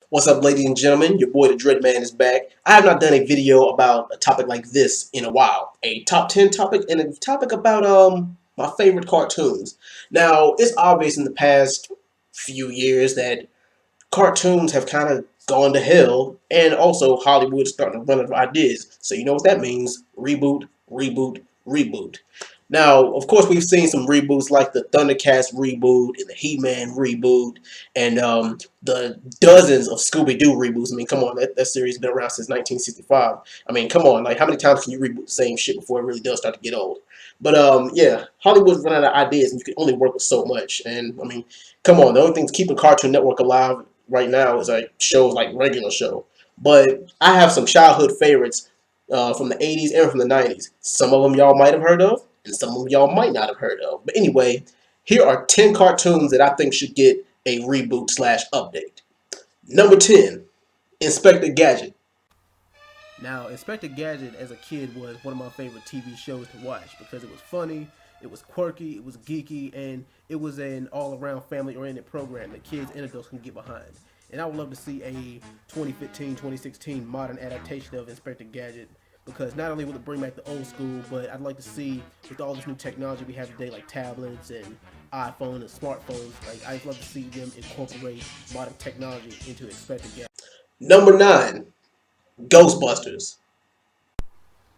What's up, ladies and gentlemen? Your boy, TheDreadMan, is back. I have not done a video about a topic like this in a while. A top 10 topic and a topic about my favorite cartoons. Now, it's obvious in the past few years that cartoons have kind of gone to hell, and also Hollywood is starting to run out of ideas. So you know what that means. Reboot, reboot, reboot. Now, of course, we've seen some reboots like the Thundercats reboot and the He-Man reboot and the dozens of Scooby-Doo reboots. I mean, come on, that series has been around since 1965. I mean, come on, like how many times can you reboot the same shit before it really does start to get old? But yeah, Hollywood's run out of ideas, and you can only work with so much. And I mean, come on, the only thing keeping Cartoon Network alive right now is like shows like Regular Show. But I have some childhood favorites from the 80s and from the 90s. Some of them y'all might have heard of, and some of them y'all might not have heard of. But anyway, here are 10 cartoons that I think should get a reboot slash update. Number 10, Inspector Gadget. Now, Inspector Gadget as a kid was one of my favorite TV shows to watch because it was funny, it was quirky, it was geeky, and it was an all-around family-oriented program that kids and adults can get behind. And I would love to see a 2015-2016 modern adaptation of Inspector Gadget because not only will it bring back the old school, but I'd like to see, with all this new technology we have today, like tablets and iPhone and smartphones, like I'd love to see them incorporate modern technology into Inspector Gadget. Number 9, Ghostbusters.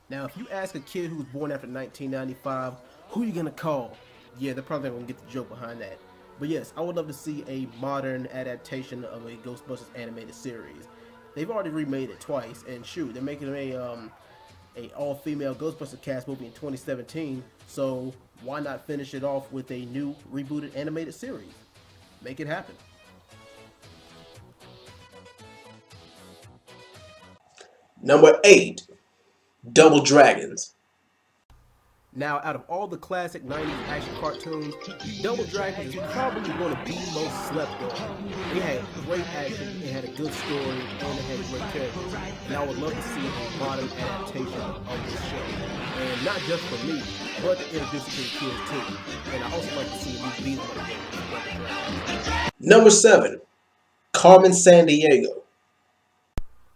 Now, if you ask a kid who was born after 1995, who are you gonna call? Yeah, they're probably not gonna get the joke behind that. But yes, I would love to see a modern adaptation of a Ghostbusters animated series. They've already remade it twice, and shoot, they're making a all-female Ghostbusters cast movie in 2017. So why not finish it off with a new rebooted animated series? Make it happen. Number 8, Double Dragons. Now, out of all the classic 90s action cartoons, Double Dragons is probably one of the most slept on. It had great action, it had a good story, and it had great characters. And I would love to see a modern adaptation of this show. And not just for me, but to introduce it to the kids too. And I also like to see a new beat on the game with Double Dragons. Number 7, Carmen Sandiego.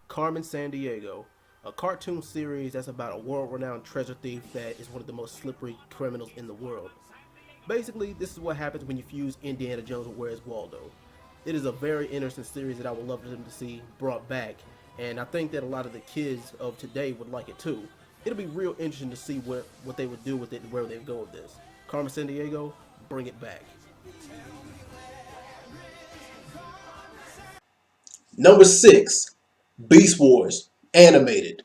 Carmen Sandiego, a cartoon series that's about a world-renowned treasure thief that is one of the most slippery criminals in the world. Basically, this is what happens when you fuse Indiana Jones with Where's Waldo. It is a very interesting series that I would love for them to see brought back, and I think that a lot of the kids of today would like it too. It'll be real interesting to see what they would do with it and where they would go with this. Carmen Sandiego, bring it back. Number 6, Beast Wars, animated.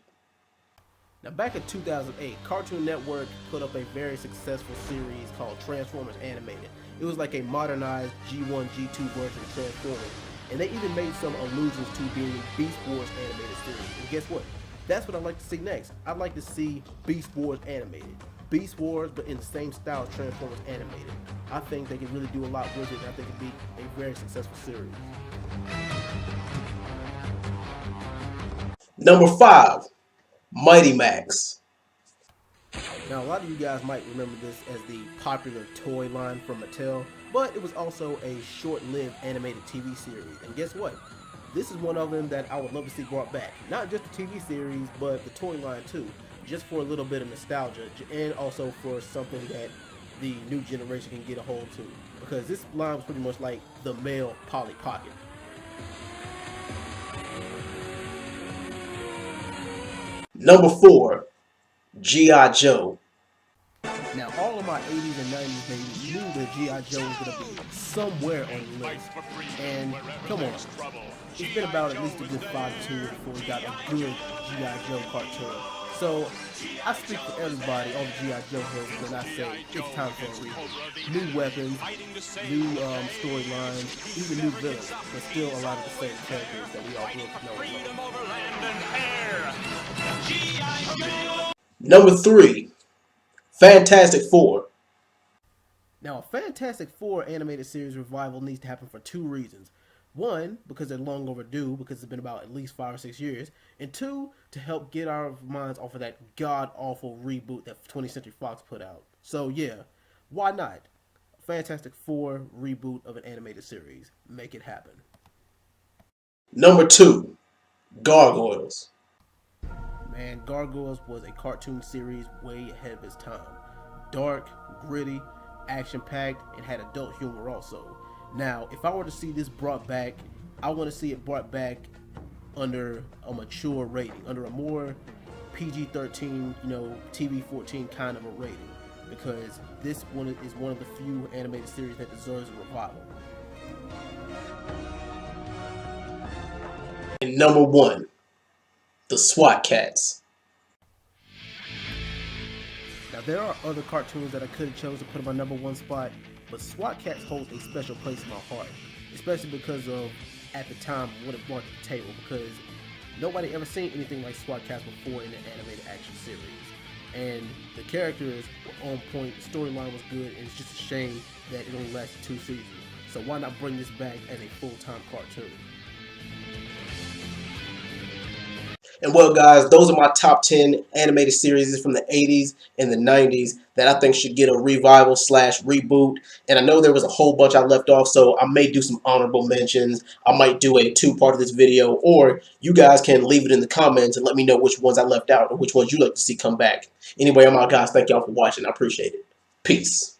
Now, back in 2008, Cartoon Network put up a very successful series called Transformers Animated. It was like a modernized G1, G2 version of Transformers, and they even made some allusions to being a Beast Wars animated series. And guess what? That's what I'd like to see next. I'd like to see Beast Wars animated. Beast Wars, but in the same style as Transformers animated. I think they could really do a lot with it, and I think it'd be a very successful series. Number 5, Mighty Max. Now, a lot of you guys might remember this as the popular toy line from Mattel, but it was also a short-lived animated TV series. And guess what? This is one of them that I would love to see brought back. Not just the TV series, but the toy line too. Just for a little bit of nostalgia, and also for something that the new generation can get a hold to. Because this line was pretty much like the male Polly Pocket. Number 4, G.I. Joe. Now, all of my 80s and 90s babies knew that G.I. Joe was going to be somewhere on the list. And come on, it's been about at least a good 5 years before we got a good G.I. Joe cartoon. So, I speak for everybody, all the G.I. Joe heads, when I say it's time for a reboot. New weapons, new storylines, even new villains, but still a lot of the same characters that we all grew up knowing. Number 3, Fantastic Four. Now, a Fantastic Four animated series revival needs to happen for 2 reasons. 1, because they're long overdue, because it's been about at least 5 or 6 years. And 2, to help get our minds off of that god-awful reboot that 20th Century Fox put out. So yeah, why not? Fantastic Four reboot of an animated series. Make it happen. Number 2, Gargoyles. Man, Gargoyles was a cartoon series way ahead of its time. Dark, gritty, action packed, and had adult humor also. Now, if I were to see this brought back, I want to see it brought back under a mature rating, under a more PG-13, TV-14 kind of a rating, because this one is one of the few animated series that deserves a revival. And number 1, the SWAT Cats. Now, there are other cartoons that I could have chosen to put in my number 1 spot, but SWAT Cats holds a special place in my heart, especially because of, at the time, what it brought to the table, because nobody ever seen anything like SWAT Cats before in an animated action series. And the characters were on point, the storyline was good, and it's just a shame that it only lasted 2 seasons. So why not bring this back as a full-time cartoon? And well, guys, those are my top 10 animated series from the 80s and the 90s that I think should get a revival / reboot. And I know there was a whole bunch I left off, so I may do some honorable mentions. I might do a 2-part of this video, or you guys can leave it in the comments and let me know which ones I left out or which ones you'd like to see come back. Anyway, I'm out, guys. Thank y'all for watching. I appreciate it. Peace.